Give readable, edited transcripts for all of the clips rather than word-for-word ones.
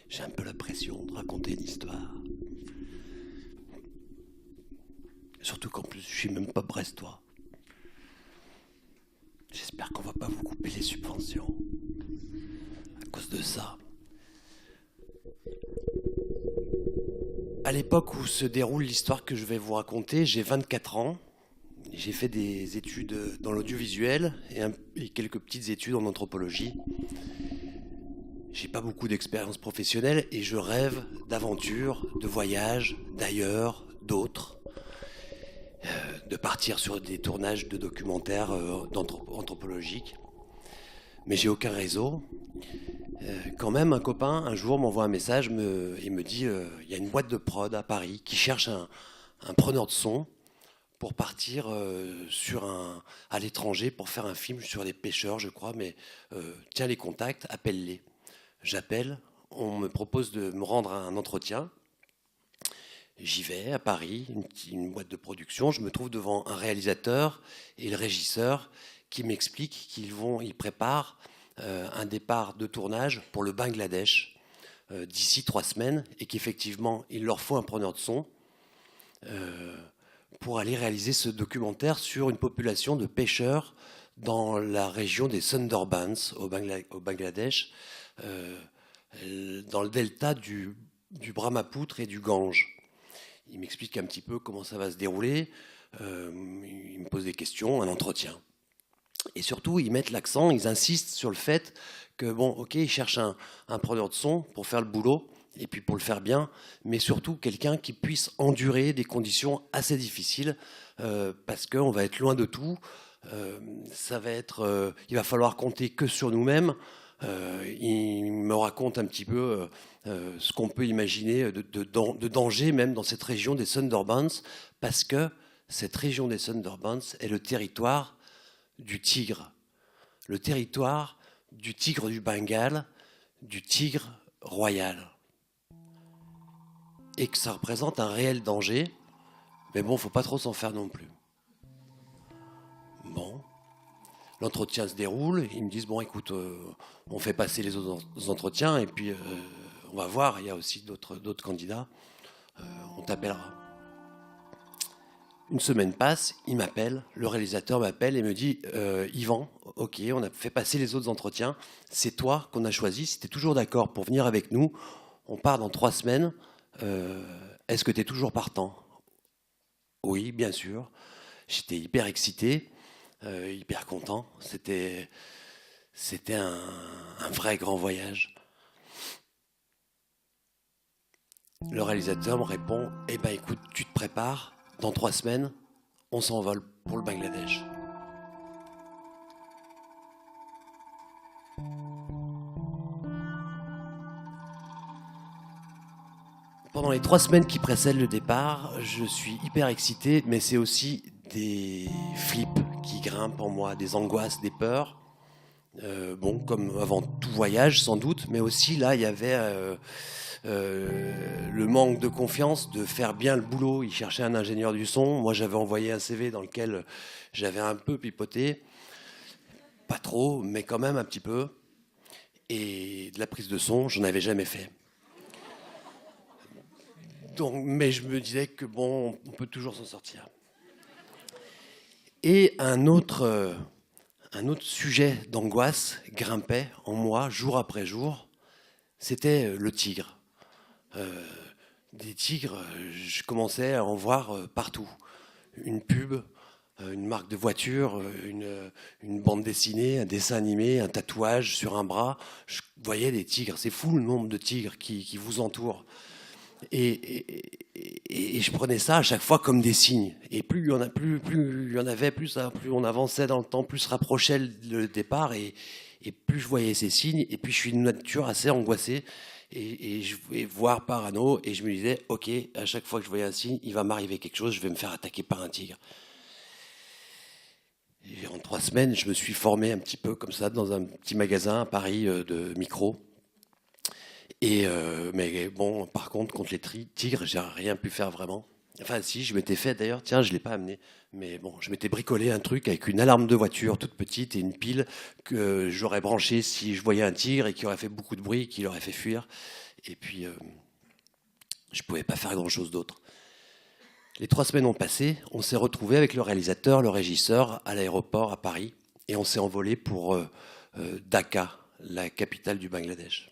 J'ai un peu la pression de raconter une histoire. Surtout qu'en plus, je suis même pas brestois. J'espère qu'on va pas vous couper les subventions à cause de ça. À l'époque où se déroule l'histoire que je vais vous raconter, j'ai 24 ans. J'ai fait des études dans l'audiovisuel et quelques petites études en anthropologie. J'ai pas beaucoup d'expérience professionnelle et je rêve d'aventures, de voyages, d'ailleurs, d'autres, de partir sur des tournages de documentaires anthropologiques. Mais j'ai aucun réseau. Quand même, un copain, un jour, m'envoie un message et me dit il y a une boîte de prod à Paris qui cherche un preneur de son pour partir à l'étranger pour faire un film sur les pêcheurs, je crois, mais tiens les contacts, appelle-les. J'appelle, on me propose de me rendre à un entretien. J'y vais à Paris, une boîte de production. Je me trouve devant un réalisateur et le régisseur qui m'expliquent qu'ils préparent un départ de tournage pour le Bangladesh d'ici 3 semaines et qu'effectivement, il leur faut un preneur de son pour aller réaliser ce documentaire sur une population de pêcheurs dans la région des Sundarbans au Bangladesh, dans le delta du Brahmapoutre et du Gange. Il m'explique un petit peu comment ça va se dérouler, il me pose des questions, un entretien. Et surtout, ils mettent l'accent, ils insistent sur le fait que, bon, ok, ils cherchent un preneur de son pour faire le boulot, et puis pour le faire bien, mais surtout quelqu'un qui puisse endurer des conditions assez difficiles, parce qu'on va être loin de tout, il va falloir compter que sur nous-mêmes. Il me raconte un petit peu ce qu'on peut imaginer de danger même dans cette région des Sundarbans, parce que cette région des Sundarbans est le territoire du tigre du Bengale, du tigre royal, et que ça représente un réel danger, mais bon, faut pas trop s'en faire non plus. Bon, l'entretien se déroule, ils me disent bon, écoute, on fait passer les autres entretiens et puis on va voir, il y a aussi d'autres candidats, on t'appellera. Une semaine passe, il m'appelle, le réalisateur m'appelle et me dit Yvan, ok, on a fait passer les autres entretiens, c'est toi qu'on a choisi, si tu es toujours d'accord pour venir avec nous, on part dans 3 semaines, est-ce que tu es toujours partant? Oui, bien sûr. J'étais hyper excité, hyper content, c'était un vrai grand voyage. Le réalisateur me répond eh ben écoute, tu te prépares, dans 3 semaines, on s'envole pour le Bangladesh. Pendant les 3 semaines qui précèdent le départ, je suis hyper excité, mais c'est aussi des flips qui grimpent en moi, des angoisses, des peurs. Bon, comme avant tout voyage sans doute, mais aussi là, il y avait le manque de confiance de faire bien le boulot. Il cherchait un ingénieur du son. Moi, j'avais envoyé un CV dans lequel j'avais un peu pipoté. Pas trop, mais quand même un petit peu. Et de la prise de son, j'en avais jamais fait. Donc, mais je me disais que bon, on peut toujours s'en sortir. Et un autre sujet d'angoisse grimpait en moi jour après jour, c'était le tigre. Des tigres, je commençais à en voir partout. Une pub, une marque de voiture, une bande dessinée, un dessin animé, un tatouage sur un bras. Je voyais des tigres. C'est fou le nombre de tigres qui vous entourent. Et je prenais ça à chaque fois comme des signes. Et plus il y en avait, plus on avançait dans le temps, plus se rapprochait le départ, et plus je voyais ces signes. Et puis je suis d'une nature assez angoissée, et je voulais voir parano, et je me disais, ok, à chaque fois que je voyais un signe, il va m'arriver quelque chose, je vais me faire attaquer par un tigre. Et en 3 semaines, je me suis formé un petit peu comme ça dans un petit magasin à Paris de micros. Mais bon, par contre, contre les tigres, j'ai rien pu faire vraiment. Enfin, si, je m'étais fait d'ailleurs, tiens, je ne l'ai pas amené. Mais bon, je m'étais bricolé un truc avec une alarme de voiture toute petite et une pile que j'aurais branchée si je voyais un tigre et qui aurait fait beaucoup de bruit, qui l'aurait fait fuir. Et puis, je ne pouvais pas faire grand-chose d'autre. Les 3 semaines ont passé, on s'est retrouvé avec le réalisateur, le régisseur, à l'aéroport à Paris, et on s'est envolé pour Dhaka, la capitale du Bangladesh.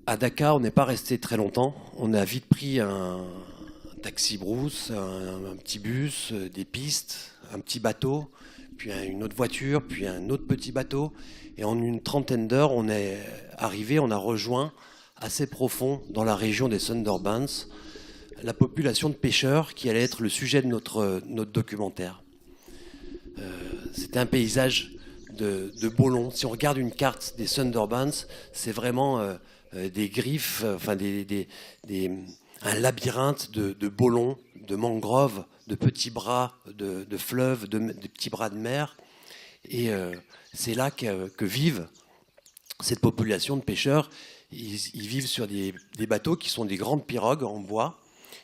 À Dhaka, on n'est pas resté très longtemps. On a vite pris un taxi brousse, un petit bus, des pistes, un petit bateau, puis une autre voiture, puis un autre petit bateau. Et en une trentaine d'heures, on est arrivé, on a rejoint assez profond dans la région des Sundarbans la population de pêcheurs qui allait être le sujet de notre documentaire. C'était un paysage de Bolon. Si on regarde une carte des Sundarbans, c'est vraiment des griffes, enfin un labyrinthe de bolons, de mangroves, de petits bras de fleuves, de petits bras de mer. Et c'est là que vivent cette population de pêcheurs. Ils vivent sur des bateaux qui sont des grandes pirogues en bois.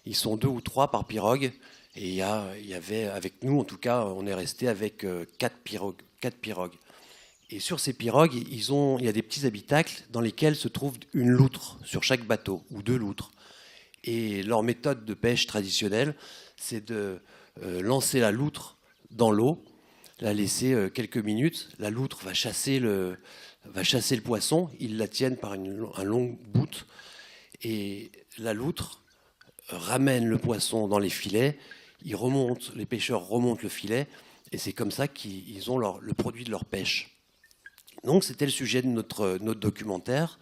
Ils sont 2 ou 3 par pirogue. Et il y avait, avec nous en tout cas, on est resté avec 4 pirogues. Et sur ces pirogues, il y a des petits habitacles dans lesquels se trouve une loutre sur chaque bateau, ou 2 loutres. Et leur méthode de pêche traditionnelle, c'est de lancer la loutre dans l'eau, la laisser quelques minutes. La loutre va chasser le poisson, ils la tiennent par un long bout, et la loutre ramène le poisson dans les filets, les pêcheurs remontent le filet, et c'est comme ça qu'ils ont le produit de leur pêche. Donc c'était le sujet de notre documentaire.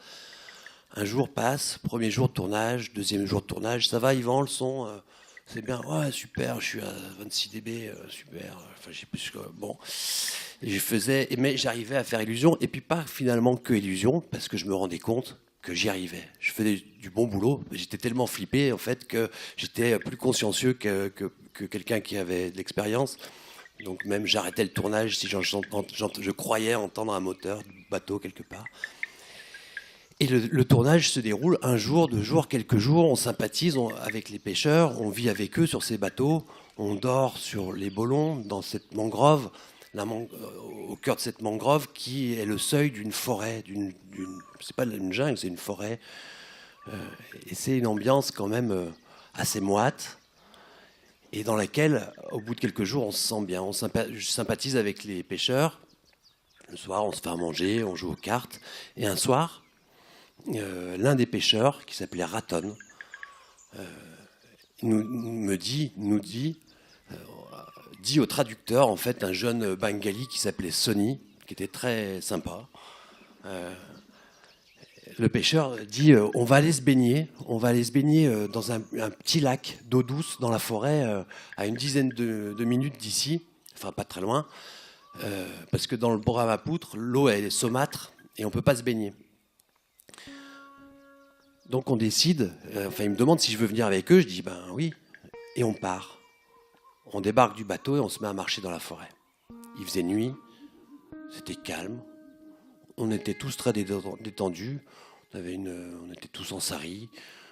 Un jour passe, premier jour de tournage, deuxième jour de tournage. Ça va, Yvan, le son c'est bien. Ouais, super, je suis à 26 dB, super. Enfin, je sais plus bon. Et mais j'arrivais à faire illusion, et puis pas finalement que illusion, parce que je me rendais compte que j'y arrivais. Je faisais du bon boulot. J'étais tellement flippé en fait que j'étais plus consciencieux que quelqu'un qui avait de l'expérience. Donc même j'arrêtais le tournage si je croyais entendre un moteur de bateau quelque part. Et le tournage se déroule 1 jour, 2 jours, quelques jours. On sympathise avec les pêcheurs, on vit avec eux sur ces bateaux, on dort sur les bolons dans cette mangrove, au cœur de cette mangrove qui est le seuil d'une forêt. C'est pas une jungle, c'est une forêt. Et c'est une ambiance quand même assez moite, et dans laquelle, au bout de quelques jours, on se sent bien. Je sympathise avec les pêcheurs. Le soir, on se fait à manger, on joue aux cartes. Et un soir, l'un des pêcheurs, qui s'appelait Raton, dit au traducteur, en fait, un jeune Bengali qui s'appelait Sonny, qui était très sympa. Le pêcheur dit on va aller se baigner dans un petit lac d'eau douce dans la forêt, à une dizaine de minutes d'ici, enfin pas très loin, parce que dans le Brahmapoutre, l'eau est saumâtre et on ne peut pas se baigner. Donc on décide, il me demande si je veux venir avec eux, je dis ben oui, et on part. On débarque du bateau et on se met à marcher dans la forêt. Il faisait nuit, c'était calme, on était tous très détendus, on était tous en sari,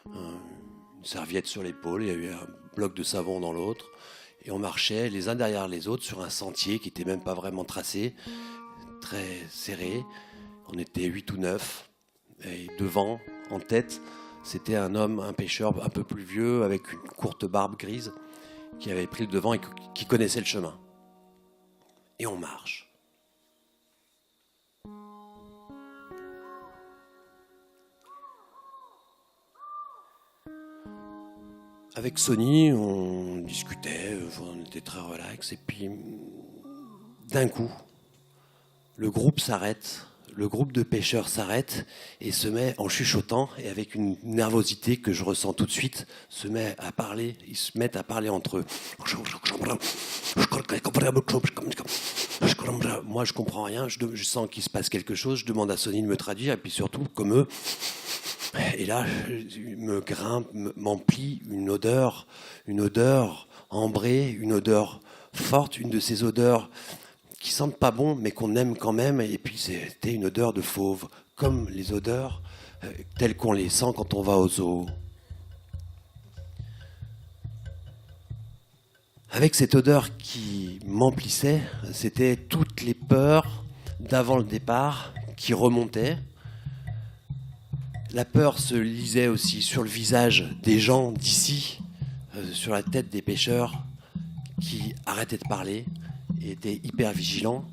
une serviette sur l'épaule, il y avait un bloc de savon dans l'autre, et on marchait les uns derrière les autres sur un sentier qui n'était même pas vraiment tracé, très serré. On était 8 ou 9, et devant, en tête, c'était un pêcheur un peu plus vieux, avec une courte barbe grise, qui avait pris le devant et qui connaissait le chemin. Et on marche. Avec Sonny, on discutait, on était très relax, et puis d'un coup, le groupe s'arrête, le groupe de pêcheurs s'arrête et se met en chuchotant, et avec une nervosité que je ressens tout de suite, ils se mettent à parler entre eux. Moi, je comprends rien, je sens qu'il se passe quelque chose, je demande à Sonny de me traduire, et puis surtout, comme eux, et là, m'emplit une odeur ambrée, une odeur forte, une de ces odeurs qui sentent pas bon, mais qu'on aime quand même. Et puis c'était une odeur de fauve, comme les odeurs telles qu'on les sent quand on va au zoo. Avec cette odeur qui m'emplissait, c'était toutes les peurs d'avant le départ qui remontaient. La peur se lisait aussi sur le visage des gens d'ici, sur la tête des pêcheurs qui arrêtaient de parler et étaient hyper vigilants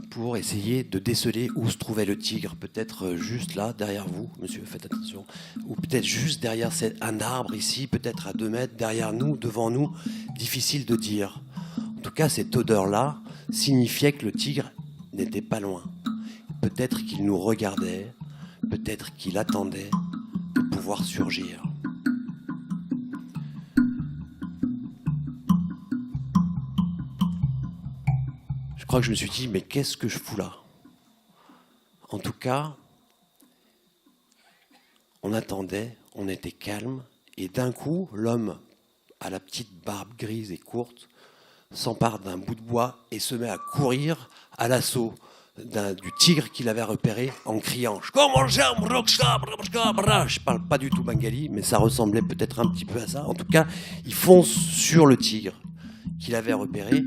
pour essayer de déceler où se trouvait le tigre. Peut-être juste là, derrière vous, monsieur, faites attention. Ou peut-être juste derrière un arbre ici, peut-être à 2 mètres, derrière nous, devant nous. Difficile de dire. En tout cas, cette odeur-là signifiait que le tigre n'était pas loin. Peut-être qu'il nous regardait, peut-être qu'il attendait de pouvoir surgir. Je crois que je me suis dit, mais qu'est-ce que je fous là? En tout cas, on attendait, on était calme, et d'un coup, l'homme à la petite barbe grise et courte s'empare d'un bout de bois et se met à courir à l'assaut du tigre qu'il avait repéré en criant. Je parle pas du tout bengali, mais ça ressemblait peut-être un petit peu à ça. En tout cas, il fonce sur le tigre qu'il avait repéré.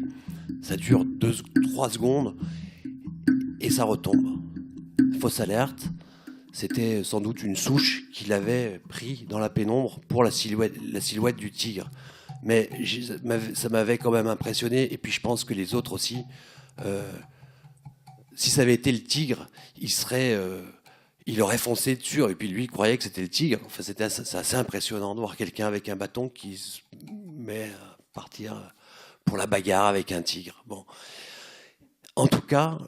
Ça dure 2-3 secondes et ça retombe. Fausse alerte, c'était sans doute une souche qu'il avait pris dans la pénombre pour la silhouette du tigre. Mais ça m'avait quand même impressionné, et puis je pense que les autres aussi. Si ça avait été le tigre, il aurait foncé dessus, et puis lui il croyait que c'était le tigre. Enfin, c'est assez impressionnant de voir quelqu'un avec un bâton qui se met à partir pour la bagarre avec un tigre. Bon. En tout cas,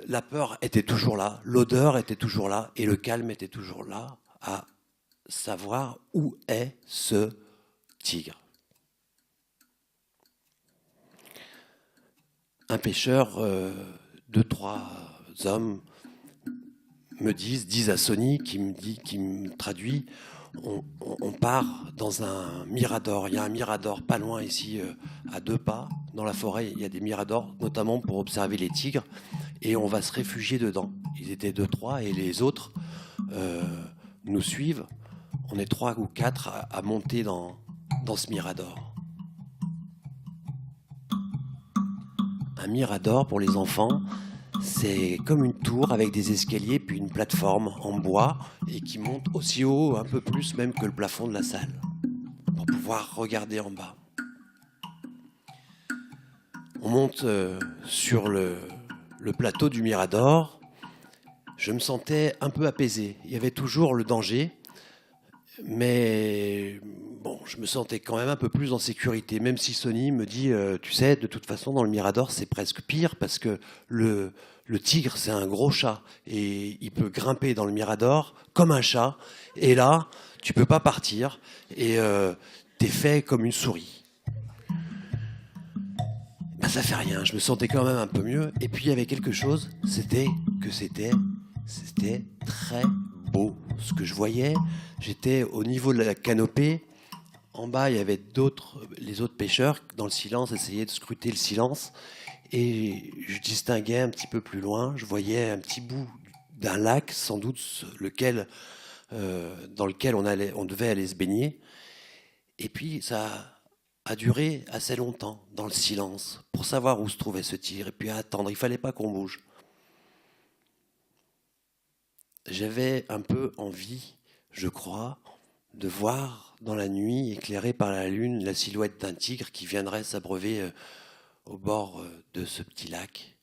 la peur était toujours là, l'odeur était toujours là, et le calme était toujours là, à savoir où est ce tigre. Un pêcheur, 2-3 hommes me disent à Sonny, qui me traduit, on part dans un mirador. Il y a un mirador pas loin ici, à 2 pas, dans la forêt. Il y a des miradors, notamment pour observer les tigres, et on va se réfugier dedans. Ils étaient 2-3 et les autres nous suivent. On est 3 ou 4 à monter dans ce mirador. Un mirador, pour les enfants, c'est comme une tour avec des escaliers puis une plateforme en bois et qui monte aussi haut, un peu plus même que le plafond de la salle, pour pouvoir regarder en bas. On monte sur le plateau du mirador. Je me sentais un peu apaisé. Il y avait toujours le danger, mais bon, je me sentais quand même un peu plus en sécurité, même si Sonny me dit, tu sais, de toute façon, dans le mirador, c'est presque pire, parce que le tigre, c'est un gros chat, et il peut grimper dans le mirador comme un chat, et là, tu peux pas partir, et t'es fait comme une souris. Ben, ça fait rien, je me sentais quand même un peu mieux, et puis il y avait quelque chose, c'était très beau. Ce que je voyais, j'étais au niveau de la canopée. En bas, il y avait les autres pêcheurs, dans le silence, essayaient de scruter le silence. Et je distinguais un petit peu plus loin, je voyais un petit bout d'un lac, sans doute dans lequel on devait aller se baigner. Et puis, ça a duré assez longtemps, dans le silence, pour savoir où se trouvait ce tigre. Et puis à attendre, il ne fallait pas qu'on bouge. J'avais un peu envie, je crois, de voir dans la nuit, éclairée par la lune, la silhouette d'un tigre qui viendrait s'abreuver au bord de ce petit lac.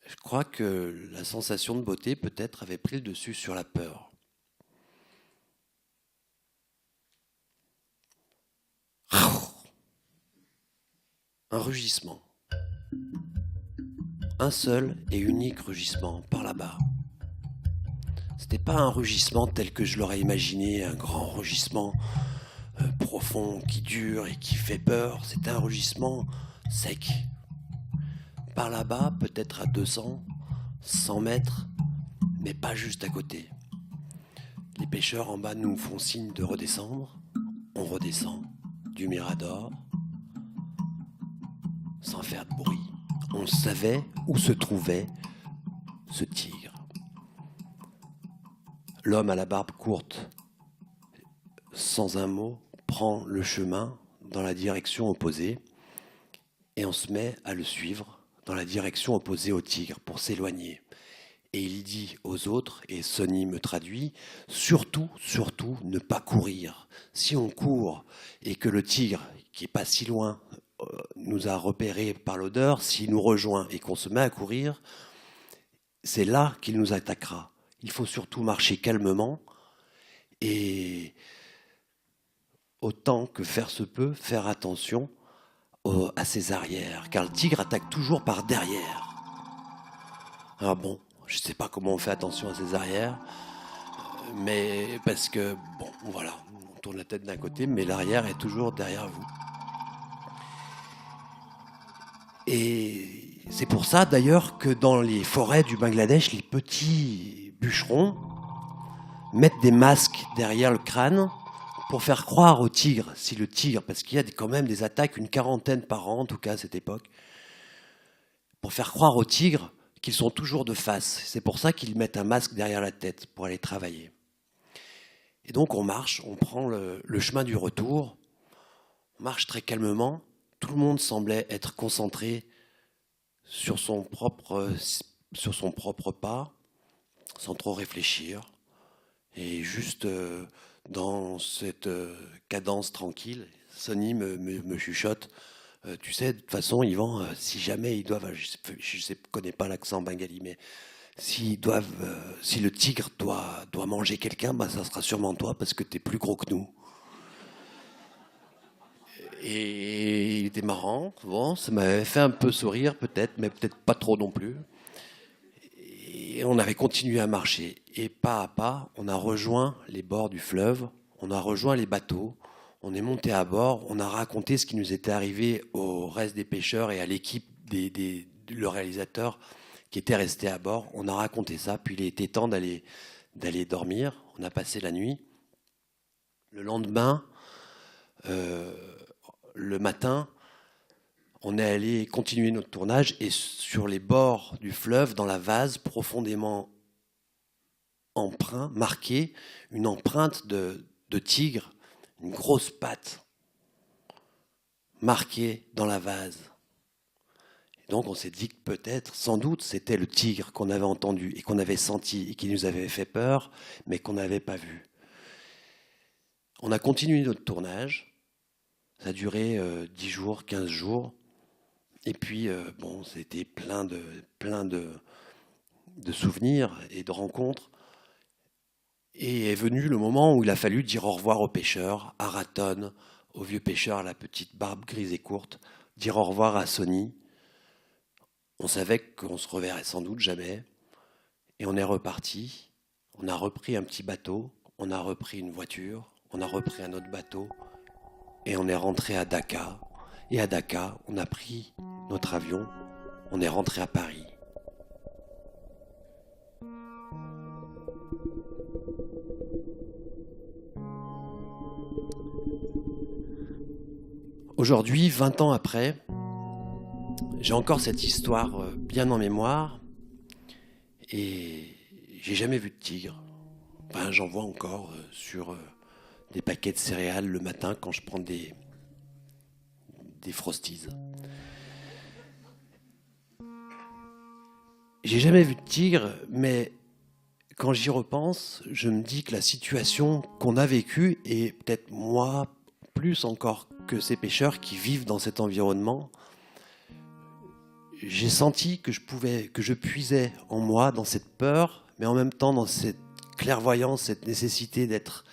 Je crois que la sensation de beauté, peut-être, avait pris le dessus sur la peur. Un rugissement. Un seul et unique rugissement par là-bas. C'était pas un rugissement tel que je l'aurais imaginé, un grand rugissement profond qui dure et qui fait peur. C'était un rugissement sec. Par là-bas, peut-être à 200, 100 mètres, mais pas juste à côté. Les pêcheurs en bas nous font signe de redescendre. On redescend du mirador. sans faire de bruit. On savait où se trouvait ce tigre. L'homme à la barbe courte, sans un mot, prend le chemin dans la direction opposée et on se met à le suivre dans la direction opposée au tigre pour s'éloigner. Et il dit aux autres, et Sonny me traduit, surtout, surtout, ne pas courir. Si on court et que le tigre, qui est pas si loin, nous a repérés par l'odeur, s'il nous rejoint et qu'on se met à courir, c'est là qu'il nous attaquera. Il faut surtout marcher calmement et autant que faire se peut, faire attention à ses arrières, car le tigre attaque toujours par derrière. Alors bon, je ne sais pas comment on fait attention à ses arrières, mais parce que, bon, voilà, on tourne la tête d'un côté, mais l'arrière est toujours derrière vous. Et c'est pour ça d'ailleurs que dans les forêts du Bangladesh, les petits bûcherons mettent des masques derrière le crâne pour faire croire au tigre, si le tigre, parce qu'il y a quand même des attaques, une quarantaine par an, en tout cas à cette époque, pour faire croire au tigre qu'ils sont toujours de face. C'est pour ça qu'ils mettent un masque derrière la tête pour aller travailler. Et donc on marche, on prend le chemin du retour, on marche très calmement, tout le monde semblait être concentré sur son propre pas, sans trop réfléchir, et juste dans cette cadence tranquille, Sonny me chuchote. Tu sais, de toute façon, Yvan, si jamais ils doivent, je connais pas l'accent bengali, mais si le tigre doit manger quelqu'un, bah, ça sera sûrement toi parce que tu es plus gros que nous. Et il était marrant, bon, ça m'avait fait un peu sourire peut-être, mais peut-être pas trop non plus. Et on avait continué à marcher. Et pas à pas, on a rejoint les bords du fleuve, on a rejoint les bateaux, on est monté à bord, on a raconté ce qui nous était arrivé au reste des pêcheurs et à l'équipe, le réalisateur qui était resté à bord. On a raconté ça, puis il était temps d'aller dormir. On a passé la nuit. Le lendemain, le matin, on est allé continuer notre tournage et sur les bords du fleuve, dans la vase, profondément marqué, une empreinte de tigre, une grosse patte marquée dans la vase. Et donc on s'est dit que peut-être, sans doute, c'était le tigre qu'on avait entendu et qu'on avait senti et qui nous avait fait peur, mais qu'on n'avait pas vu. On a continué notre tournage. Ça a duré 10 jours, 15 jours. Et puis, bon, c'était plein de souvenirs et de rencontres. Et est venu le moment où il a fallu dire au revoir aux pêcheurs, à Raton, au vieux pêcheur à la petite barbe grise et courte, dire au revoir à Sonny. On savait qu'on se reverrait sans doute jamais. Et on est reparti. On a repris un petit bateau, on a repris une voiture, on a repris un autre bateau. Et on est rentré à Dhaka. Et à Dhaka, on a pris notre avion, on est rentré à Paris. Aujourd'hui, 20 ans après, j'ai encore cette histoire bien en mémoire et j'ai jamais vu de tigre. Enfin, j'en vois encore sur des paquets de céréales le matin quand je prends des Frosties. J'ai jamais vu de tigre, mais quand j'y repense, je me dis que la situation qu'on a vécue, et peut-être moi, plus encore que ces pêcheurs qui vivent dans cet environnement, j'ai senti que je puisais en moi dans cette peur, mais en même temps dans cette clairvoyance, cette nécessité d'être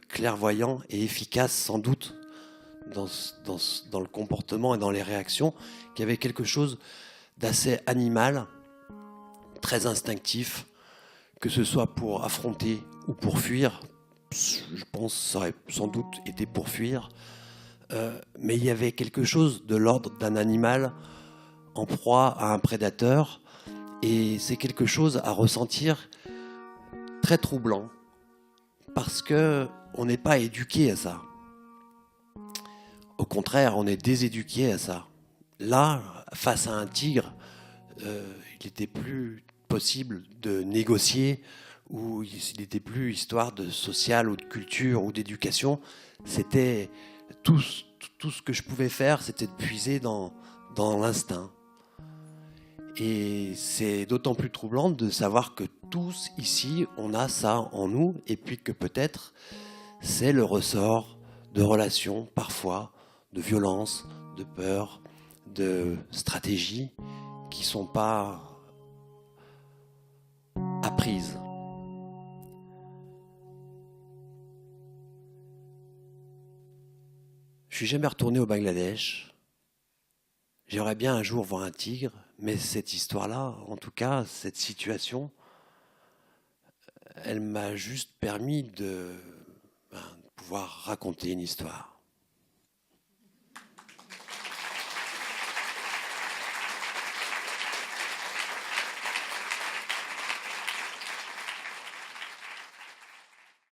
clairvoyant et efficace sans doute dans le comportement et dans les réactions, qu'il y avait quelque chose d'assez animal, très instinctif, que ce soit pour affronter ou pour fuir. Je pense que ça aurait sans doute été pour fuir, mais il y avait quelque chose de l'ordre d'un animal en proie à un prédateur, et c'est quelque chose à ressentir très troublant, parce qu'on n'est pas éduqué à ça. Au contraire, on est déséduqué à ça. Là, face à un tigre, il n'était plus possible de négocier, ou il n'était plus histoire de social ou de culture ou d'éducation. C'était tout ce que je pouvais faire, c'était de puiser dans l'instinct. Et c'est d'autant plus troublant de savoir que tous ici, on a ça en nous, et puis que peut-être c'est le ressort de relations, parfois, de violence, de peur, de stratégies qui ne sont pas apprises. Je suis jamais retourné au Bangladesh. J'aimerais bien un jour voir un tigre, mais cette histoire-là, en tout cas, cette situation, elle m'a juste permis de pouvoir raconter une histoire.